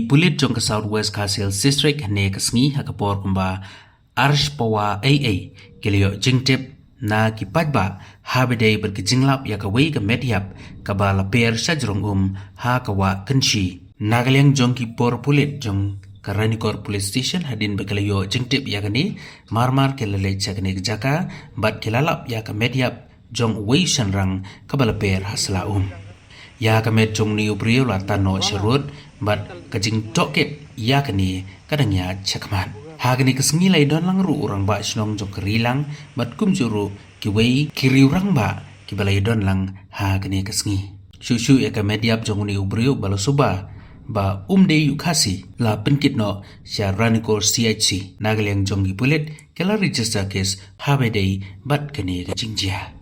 pulit jong ka Southwest Castle District ne kasngi hakapor kumba arsh pawa AA kelio jingtip na kipajba habedei berkejinglap ya kawei ka metiap kabala per sajrong ha kawa Kynshi Nagalyang jong kipor pulit jong ka Ranikor Police Station hadin berkelio jingtip ya kani marmar kelele chakne jaka bat kelalap ya ka metiap jong wei shynrang kabala per hasla ya kamet jong ni ubrio la tano sherut bat kajing tohkit ya kani kadangnya chakman hagani kesngi lai don lang ru urang ba snong jong kerilang bat kumjuru kiwei kiriurang ba kibalai don lang hagani kesngi shushu ya kamediap jong ni ubrio balosuba ba de yukasi la penkit no sya Ranikor CHC Nagalyang jong pulit kela register case habedei bat kani kajingjia